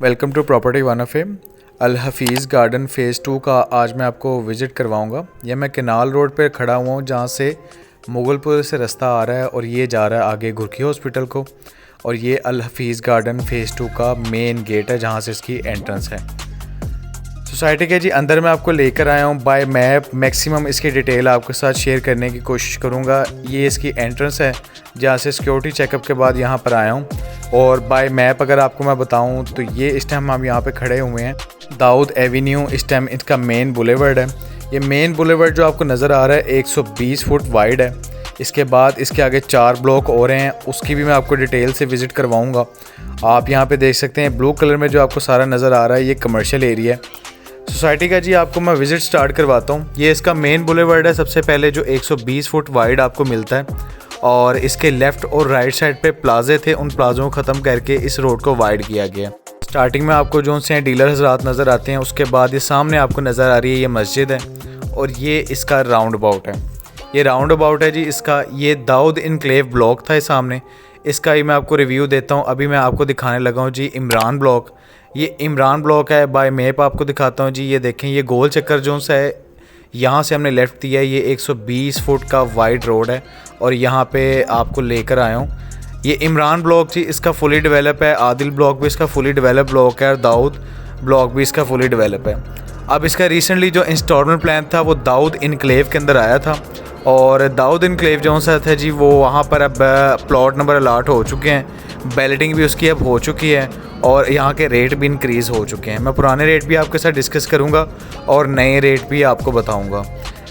Welcome to property one of Al Hafeez garden phase 2 का आज मैं आपको विज़िट करवाऊंगा। यह मैं केनाल रोड पर खड़ा हुआ हूँ जहाँ से मुगलपुर से रास्ता आ रहा है और ये जा रहा है आगे घुरकी हॉस्पिटल को। और ये अल हफीज़ गार्डन फ़ेज़ 2 का मेन गेट है जहाँ से इसकी एंट्रेंस है सोसाइटी के। जी अंदर मैं आपको लेकर आया हूँ बाय मैप। मैक्सिमम इसकी डिटेल आपके साथ शेयर करने की कोशिश करूँगा। ये इसकी एंट्रेंस है जहाँ से सिक्योरिटी चेकअप के बाद यहाँ पर आया हूँ। और बाय मैप अगर आपको मैं बताऊँ तो ये इस टाइम हम यहाँ पे खड़े हुए हैं दाऊद एवेन्यू। इस टाइम इसका मेन बुलेवर्ड है। ये मेन बुलेवर्ड जो आपको नज़र आ रहा है 120 फुट वाइड है। इसके बाद इसके आगे 4 ब्लॉक और हैं, उसकी भी मैं आपको डिटेल से विज़िट करवाऊँगा। आप यहाँ पर देख सकते हैं ब्लू कलर में जो आपको सारा नज़र आ रहा है ये कमर्शियल एरिया है सोसाइटी का। जी आपको मैं विज़िट स्टार्ट करवाता हूँ। ये इसका मेन बुलेवर्ड है सबसे पहले जो 120 फुट वाइड आपको मिलता है। और इसके लेफ़्ट और राइट साइड पे प्लाजे थे, उन प्लाजों को ख़त्म करके इस रोड को वाइड किया गया। स्टार्टिंग में आपको जो से डीलर हज़रात नज़र आते हैं, उसके बाद ये सामने आपको नज़र आ रही है ये मस्जिद है और ये इसका राउंड अबाउट है। ये राउंड अबाउट है जी इसका। ये दाऊद इनक्लेव ब्लॉक था सामने, इसका ही मैं आपको रिव्यू देता हूँ। अभी मैं आपको दिखाने लगा हूँ जी इमरान ब्लॉक। ये इमरान ब्लॉक है। बाय मैप आपको दिखाता हूँ जी। ये देखें ये गोल चक्कर जो सा है यहाँ से हमने लेफ़्ट दिया है। ये 120 फुट का वाइड रोड है और यहाँ पे आपको लेकर आया हूँ। ये इमरान ब्लॉक जी इसका फुली डेवलप है। आदिल ब्लॉक भी इसका फुली डेवलप ब्लॉक है और दाऊद ब्लॉक भी इसका फुली डेवलप है। अब इसका रिसेंटली जो इंस्टॉलमेंट प्लान था वो दाऊद इनक्लेव के अंदर आया था और दाऊद इनक्लेव जो सा था जी वो वहाँ पर अब प्लॉट नंबर अलाट हो चुके हैं। बैलेटिंग भी उसकी अब हो चुकी है और यहाँ के रेट भी इंक्रीज़ हो चुके हैं। मैं पुराने रेट भी आपके साथ डिस्कस करूँगा और नए रेट भी आपको बताऊँगा।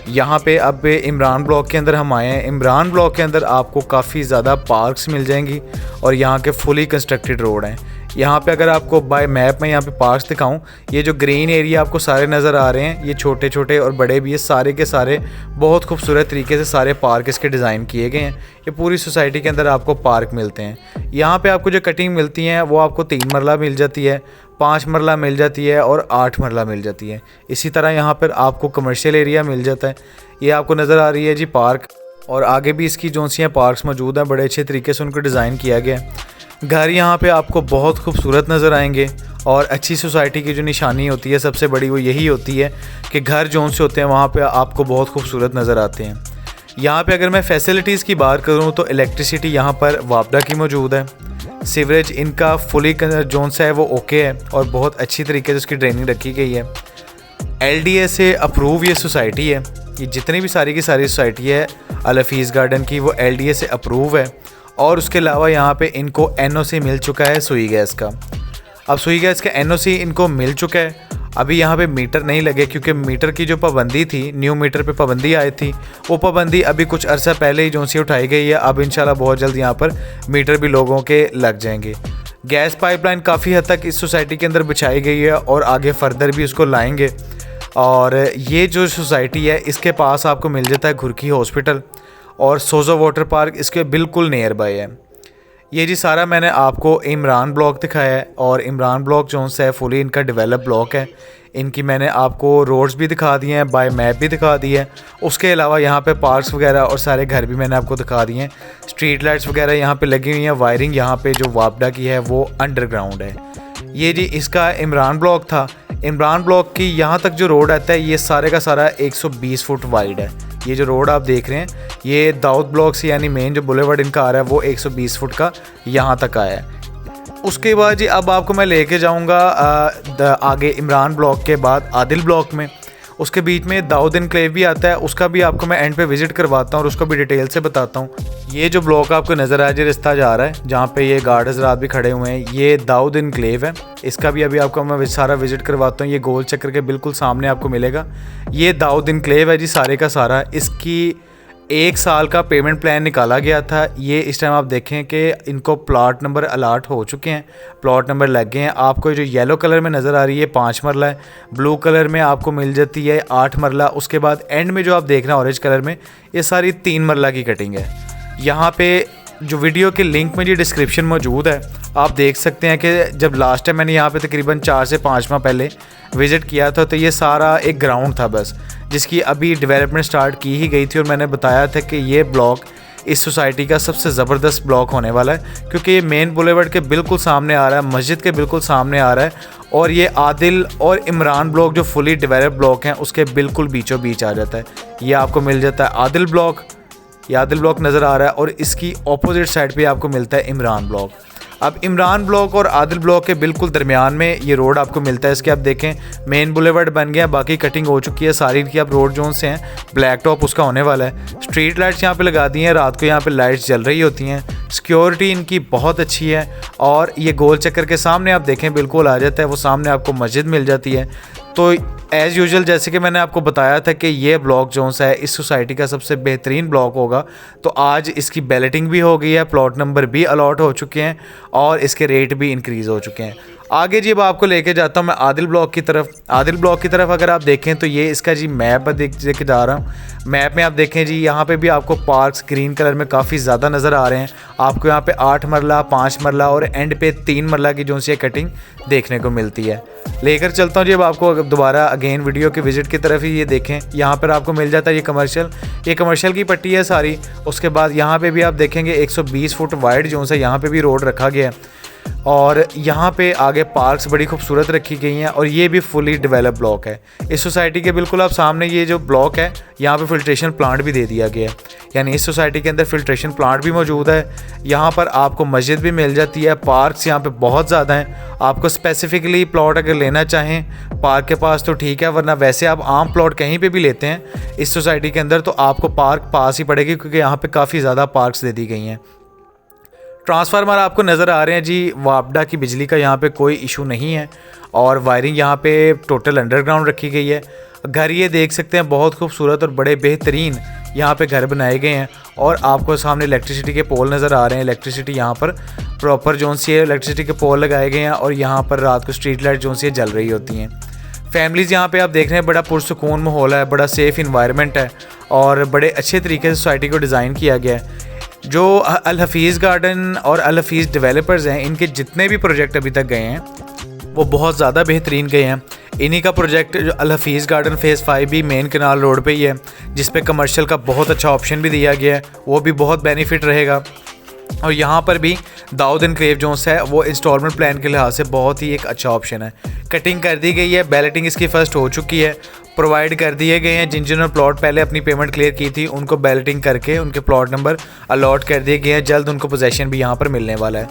यहाँ पे अब इमरान ब्लॉक के अंदर हम आए हैं। इमरान ब्लॉक के अंदर आपको काफ़ी ज़्यादा पार्क्स मिल जाएंगी और यहाँ के फुली कंस्ट्रक्टेड रोड हैं। यहाँ पे अगर आपको बाय मैप में यहाँ पे पार्क्स दिखाऊं, ये जो ग्रीन एरिया आपको सारे नज़र आ रहे हैं, ये छोटे छोटे और बड़े भी, ये सारे के सारे बहुत खूबसूरत तरीके से सारे पार्क इसके डिज़ाइन किए गए हैं। ये पूरी सोसाइटी के अंदर आपको पार्क मिलते हैं। यहाँ पे आपको जो कटिंग मिलती हैं वो आपको 3 मरला मिल जाती है, 5 मरला मिल जाती है और 8 मरला मिल जाती है। इसी तरह यहाँ पर आपको कमर्शियल एरिया मिल जाता है। ये आपको नज़र आ रही है जी पार्क, और आगे भी इसकी जो सी पार्क्स मौजूद हैं, बड़े अच्छे तरीके से उनको डिज़ाइन किया गया है। घर यहाँ पे आपको बहुत खूबसूरत नज़र आएंगे और अच्छी सोसाइटी की जो निशानी होती है सबसे बड़ी वो यही होती है कि घर जोन से होते हैं वहाँ पे आपको बहुत खूबसूरत नज़र आते हैं। यहाँ पे अगर मैं फैसिलिटीज़ की बात करूँ तो इलेक्ट्रिसिटी यहाँ पर वापडा की मौजूद है। सीवरेज इनका फुली जोन सा है वो ओके है और बहुत अच्छी तरीके से उसकी ड्रेनिंग रखी गई है। LDA से अप्रूव ये सोसाइटी है। ये जितनी भी सारी की सारी सोसाइटी है अल हफीज़ गार्डन की वो LDA से अप्रूव है। और उसके अलावा यहाँ पे इनको NOC मिल चुका है सुई गैस का। अब सुई गैस का NOC इनको मिल चुका है। अभी यहाँ पे मीटर नहीं लगे क्योंकि मीटर की जो पाबंदी थी, न्यू मीटर पे पाबंदी आई थी, वो पाबंदी अभी कुछ अरसा पहले ही जो सी उठाई गई है। अब इंशाल्लाह बहुत जल्द यहाँ पर मीटर भी लोगों के लग जाएंगे। गैस पाइपलाइन काफ़ी हद तक इस सोसाइटी के अंदर बिछाई गई है और आगे फर्दर भी उसको लाएँगे। और ये जो सोसाइटी है इसके पास आपको मिल जाता है घुरकी हॉस्पिटल और सोजो वाटर पार्क इसके बिल्कुल नियर बाय है। ये जी सारा मैंने आपको इमरान ब्लॉक दिखाया है और इमरान ब्लॉक जो है फुली इनका डेवलप ब्लॉक है। इनकी मैंने आपको रोड्स भी दिखा दिए हैं, बाय मैप भी दिखा दी है। उसके अलावा यहाँ पे पार्क्स वगैरह और सारे घर भी मैंने आपको दिखा दिए हैं। स्ट्रीट लाइट्स वगैरह यहाँ पे लगी हुई हैं। वायरिंग यहाँ पे जो वापडा की है वो अंडरग्राउंड है। ये जी इसका इमरान ब्लॉक था। इमरान ब्लॉक की यहाँ तक जो रोड आता है ये सारे का सारा 120 फुट वाइड है। ये जो रोड आप देख रहे हैं ये दाऊद ब्लॉक से यानी मेन जो बुलेवर्ड इनका आ रहा है वो 120 फुट का यहाँ तक आया है। उसके बाद जी अब आपको मैं लेके जाऊँगा आगे इमरान ब्लॉक के बाद आदिल ब्लॉक में। उसके बीच में दाऊद इनक्लेव भी आता है, उसका भी आपको मैं एंड पे विज़िट करवाता हूँ और उसको भी डिटेल से बताता हूँ। ये जो ब्लॉक आपको नज़र आ रहा है रास्ता जा रहा है जहाँ पे ये गार्ड हज़रात भी खड़े हुए हैं, ये दाऊद इनक्लेव है। इसका भी अभी आपको मैं सारा विज़िट करवाता हूँ। ये गोल चक्कर के बिल्कुल सामने आपको मिलेगा। ये दाऊद इनक्लेव है जी सारे का सारा। इसकी 1 साल का पेमेंट प्लान निकाला गया था। ये इस टाइम आप देखें कि इनको प्लॉट नंबर अलाट हो चुके हैं, प्लॉट नंबर लग गए हैं। आपको जो येलो कलर में नज़र आ रही है 5 मरला है, ब्लू कलर में आपको मिल जाती है 8 मरला। उसके बाद एंड में जो आप देख रहे हैं ऑरेंज कलर में ये सारी 3 मरला की कटिंग है। यहाँ पे जो वीडियो के लिंक में जी डिस्क्रिप्शन मौजूद है, आप देख सकते हैं कि जब लास्ट टाइम मैंने यहाँ पे तकरीबन 4 से 5 माह पहले विज़िट किया था तो ये सारा एक ग्राउंड था बस, जिसकी अभी डेवलपमेंट स्टार्ट की ही गई थी। और मैंने बताया था कि ये ब्लॉक इस सोसाइटी का सबसे ज़बरदस्त ब्लॉक होने वाला है, क्योंकि ये मेन बुलेवर्ड के बिल्कुल सामने आ रहा है, मस्जिद के बिल्कुल सामने आ रहा है, और ये आदिल और इमरान ब्लॉक जो फुली डेवलप ब्लॉक हैं उसके बिल्कुल बीचों बीच आ जाता है। ये आपको मिल जाता है आदिल ब्लॉक, ये आदिल ब्लॉक नज़र आ रहा है, और इसकी ऑपोजिट साइड पे आपको मिलता है इमरान ब्लॉक। अब इमरान ब्लॉक और आदिल ब्लॉक के बिल्कुल दरमियान में ये रोड आपको मिलता है। इसके आप देखें मेन बुलेवर्ड बन गया, बाकी कटिंग हो चुकी है सारी की। अब रोड जोन से हैं ब्लैक टॉप उसका होने वाला है। स्ट्रीट लाइट्स यहाँ पे लगा दी हैं, रात को यहाँ पे लाइट्स जल रही होती हैं। सिक्योरिटी इनकी बहुत अच्छी है, और ये गोल चक्कर के सामने आप देखें बिल्कुल आ जाता है, वो सामने आपको मस्जिद मिल जाती है। तो एज़ यूजुअल जैसे कि मैंने आपको बताया था कि ये ब्लॉक जोन सा है इस सोसाइटी का सबसे बेहतरीन ब्लॉक होगा, तो आज इसकी बैलेटिंग भी हो गई है, प्लॉट नंबर भी अलॉट हो चुके हैं, और इसके रेट भी इंक्रीज़ हो चुके हैं। आगे जी अब आपको लेके जाता हूँ मैं आदिल ब्लॉक की तरफ। आदिल ब्लॉक की तरफ अगर आप देखें तो ये इसका जी मैप देख जा रहा हूँ। मैप में आप देखें जी यहाँ पे भी आपको पार्क्स ग्रीन कलर में काफ़ी ज़्यादा नज़र आ रहे हैं। आपको यहाँ पे 8 मरला, 5 मरला और एंड पे 3 मरला की जो सी कटिंग देखने को मिलती है। लेकर चलता हूँ जी अब आपको दोबारा अगेन वीडियो के विजिट की तरफ ही। ये देखें यहाँ पर आपको मिल जाता है ये कमर्शियल की पट्टी है सारी। उसके बाद यहाँ पे भी आप देखेंगे 120 फुट वाइड जो सा यहाँ पे भी रोड रखा गया है, और यहाँ पे आगे पार्क्स बड़ी खूबसूरत रखी गई हैं, और ये भी फुली डेवलप ब्लॉक है। इस सोसाइटी के बिल्कुल आप सामने ये जो ब्लॉक है यहाँ पे फिल्ट्रेशन प्लांट भी दे दिया गया है, यानी इस सोसाइटी के अंदर फिल्ट्रेशन प्लांट भी मौजूद है। यहाँ पर आपको मस्जिद भी मिल जाती है, पार्क्स यहाँ पे बहुत ज़्यादा हैं। आपको स्पेसिफिकली प्लॉट अगर लेना चाहें पार्क के पास तो ठीक है, वरना वैसे आप आम प्लॉट कहीं पर भी लेते हैं इस सोसाइटी के अंदर तो आपको पार्क पास ही पड़ेगी, क्योंकि यहाँ पर काफ़ी ज़्यादा पार्क्स दे दी गई हैं। ट्रांसफार्मर आपको नज़र आ रहे हैं जी, वापडा की बिजली का यहाँ पे कोई इशू नहीं है, और वायरिंग यहाँ पे टोटल अंडरग्राउंड रखी गई है। घर ये देख सकते हैं बहुत खूबसूरत और बड़े बेहतरीन यहाँ पे घर बनाए गए हैं, और आपको सामने इलेक्ट्रिसिटी के पोल नज़र आ रहे हैं। इलेक्ट्रिसिटी यहाँ पर प्रॉपर जोन सी है, इलेक्ट्रिसिटी के पोल लगाए गए हैं, और यहाँ पर रात को स्ट्रीट लाइट जोन सी जल रही होती हैं। फैमिलीज़ यहाँ पे आप देख रहे हैं बड़ा पुरसुकून माहौल है, बड़ा सेफ़ इन्वायरमेंट है, और बड़े अच्छे तरीके से सोसाइटी को डिज़ाइन किया गया है। जो अल हफीज़ गार्डन और अल हफीज़ डेवलपर्स हैं, इनके जितने भी प्रोजेक्ट अभी तक गए हैं वो बहुत ज़्यादा बेहतरीन गए हैं। इन्हीं का प्रोजेक्ट जो अल हफीज़ गार्डन फ़ेज़ 5 भी मेन कैनाल रोड पे ही है, जिस पे कमर्शियल का बहुत अच्छा ऑप्शन भी दिया गया है, वो भी बहुत बेनिफिट रहेगा। और यहाँ पर भी दाऊद एनक्लेव जोन्स है, वो इंस्टॉलमेंट प्लान के लिहाज से बहुत ही एक अच्छा ऑप्शन है। कटिंग कर दी गई है, बैलेटिंग इसकी फ़र्स्ट हो चुकी है, प्रोवाइड कर दिए गए हैं। जिन जिन्होंने प्लॉट पहले अपनी पेमेंट क्लियर की थी उनको बैलेटिंग करके उनके प्लॉट नंबर अलॉट कर दिए गए हैं। जल्द उनको पोजेसन भी यहाँ पर मिलने वाला है।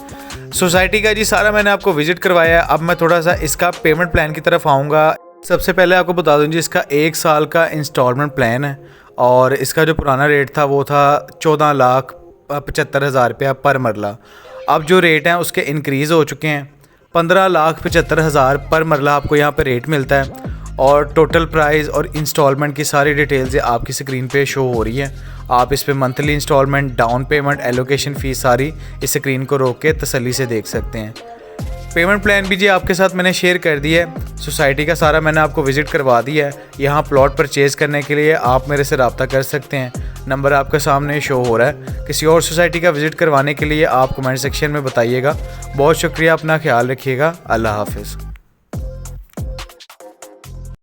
सोसाइटी का जी सारा मैंने आपको विजिट करवाया है। अब मैं थोड़ा सा इसका पेमेंट प्लान की तरफ आऊँगा। सबसे पहले आपको बता दूँ जी, इसका 1 साल का इंस्टॉलमेंट प्लान है, और इसका जो पुराना रेट था वो था 14,75,000 रुपया पर मरला। अब जो रेट हैं उसके इंक्रीज़ हो चुके हैं, 15,75,000 पर मरला आपको यहाँ पर रेट मिलता है, और टोटल प्राइस और इंस्टॉलमेंट की सारी डिटेल्स आपकी स्क्रीन पे शो हो रही है। आप इस पे monthly installment, down payment, allocation fees सारी इस स्क्रीन को रोक के तसल्ली से देख सकते हैं। पेमेंट प्लान भी जी आपके साथ मैंने शेयर कर दिया है। सोसाइटी का सारा मैंने आपको विज़िट करवा दिया है। यहाँ प्लॉट परचेज़ करने के लिए आप मेरे से रब्ता कर सकते हैं, नंबर आपके सामने शो हो रहा है। किसी और सोसाइटी का विज़िट करवाने के लिए आप कमेंट सेक्शन में बताइएगा। बहुत शुक्रिया, अपना ख्याल रखिएगा। अल्लाह हाफ़िज़।